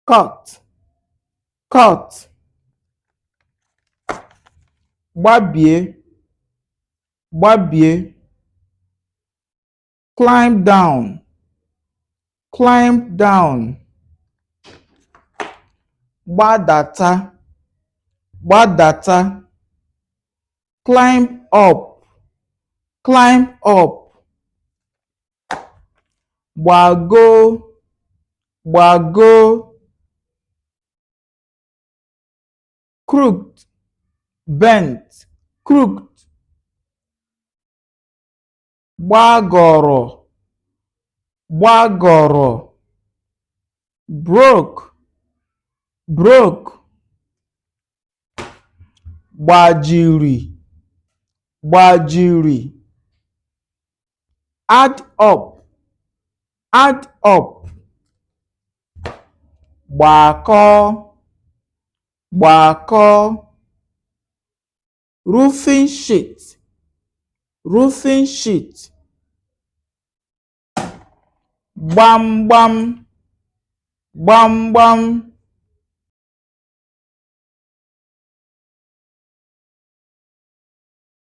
cut, cut. Gbabie, gbabie. Climb down, climb down. Gbadata, gbadata. Climb up, climb up. Gbago, gbago. Crooked, bent, crooked. Gbagọrọ, gbagọrọ. Broke, broke. Gbajiri, gbajiri. Add up, add up. Gbakọ, gbakọ. Roofing sheet, roofing sheet. Gbamgbam, gbamgbam.